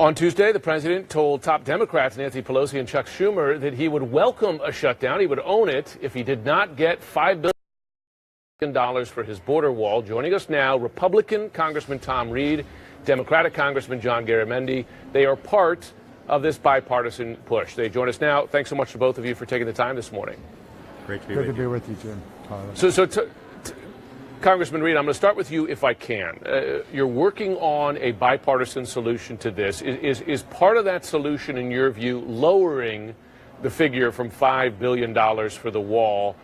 On Tuesday, the president told top Democrats Nancy Pelosi and Chuck Schumer that he would welcome a shutdown. He would own it if he did not get $5 billion for his border wall. Joining us now, Republican Congressman Tom Reed, Democratic Congressman John Garamendi. They are part of this bipartisan push. They join us now. Thanks so much to both of you for taking the time this morning. Great to be Good with to you. be with you, Jim. Congressman Reed, I'm going to start with you if I can. You're working on a bipartisan solution to this. Is part of that solution, in your view, lowering the figure from $5 billion for the wall,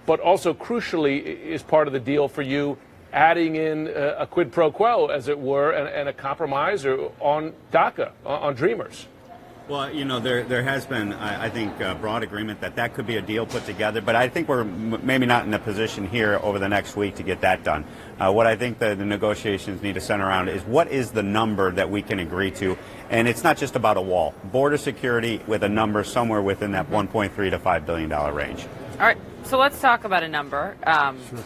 but also crucially is part of the deal for you adding in a quid pro quo, as it were, and a compromise on DACA, on Dreamers? Well, you know, there has been, I think, broad agreement that could be a deal put together, but I think we're maybe not in a position here over the next week to get that done. What I think the negotiations need to center around is what is the number that we can agree to, and it's not just about a wall. Border security with a number somewhere within that $1.3 to $5 billion range. All right, so let's talk about a number. Sure.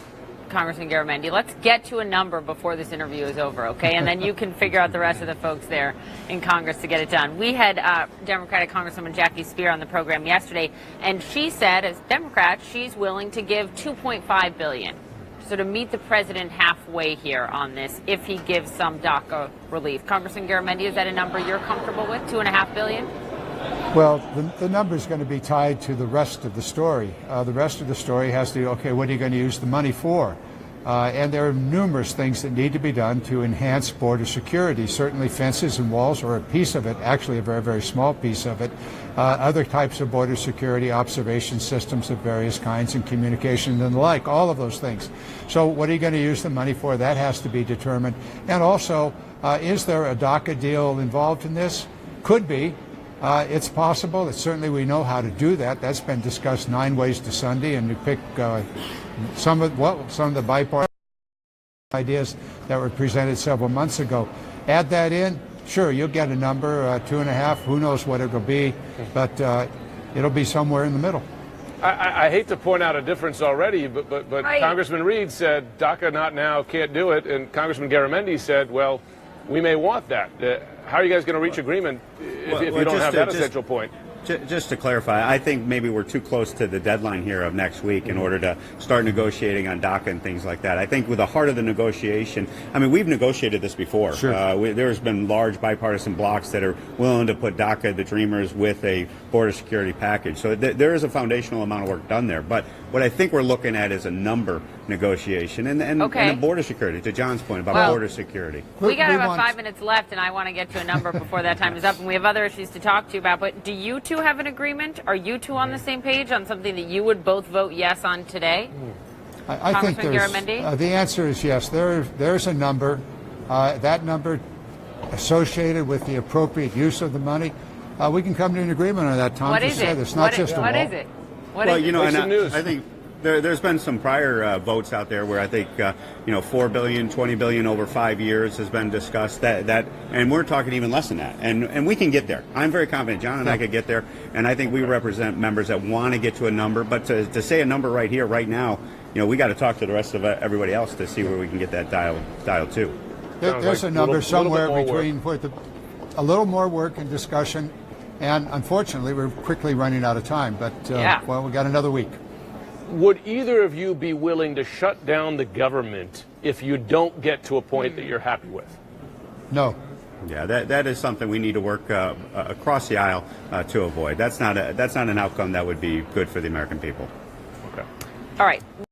Congressman Garamendi, let's get to a number before this interview is over, okay? And then you can figure out the rest of the folks there in Congress to get it done. We had Democratic Congresswoman Jackie Spear on the program yesterday, and she said, as Democrat, she's willing to give $2.5 billion. So to meet the president halfway here on this, if he gives some DACA relief. Congressman Garamendi, is that a number you're comfortable with, $2.5 billion? Well, the number is going to be tied to the rest of the story. The rest of the story has to be, okay, what are you going to use the money for? And there are numerous things that need to be done to enhance border security. Certainly fences and walls are a piece of it, actually a very, very small piece of it. Other types of border security, observation systems of various kinds, and communication and the like, all of those things. So what are you going to use the money for? That has to be determined. And also, is there a DACA deal involved in this? Could be. It's possible. Certainly we know how to do that. That's been discussed 9 ways to Sunday, and you pick some of the bipartisan ideas that were presented several months ago. Add that in, sure, you'll get a number, 2.5. Who knows what it'll be, but it'll be somewhere in the middle. I hate to point out a difference already, but right. Congressman Reed said DACA not now, can't do it, and Congressman Garamendi said, well, we may want that. How are you guys going to reach agreement if you don't have that essential point? Just to clarify, I think maybe we're too close to the deadline here of next week in order to start negotiating on DACA and things like that. I think with the heart of the negotiation, I mean, we've negotiated this before. Sure. There's been large bipartisan blocs that are willing to put DACA, the Dreamers, with a border security package. So there is a foundational amount of work done there. But what I think we're looking at is a number negotiation and the border security, to John's point about border security. We got about 5 minutes left, and I want to get to a number before that time is up, and we have other issues to talk to you about. But do you two have an agreement? Are you two on the same page on something that you would both vote yes on today? I think the answer is yes. There's a number. That number associated with the appropriate use of the money, we can come to an agreement on that, Tom. What is it? It's not just a wall. What is it? Well, you know, and I think there's been some prior votes out there where I think $4 billion, $20 billion over 5 years has been discussed. That and we're talking even less than that. And we can get there. I'm very confident John and I could get there. And I think we represent members that want to get to a number. But to say a number right here, right now, we got to talk to the rest of everybody else to see where we can get that dial to. There's a number somewhere between a little more work and discussion. And unfortunately, we're quickly running out of time. But, well, we got another week. Would either of you be willing to shut down the government if you don't get to a point that you're happy with? No. Yeah, that is something we need to work across the aisle to avoid. That's not an outcome that would be good for the American people. Okay. All right.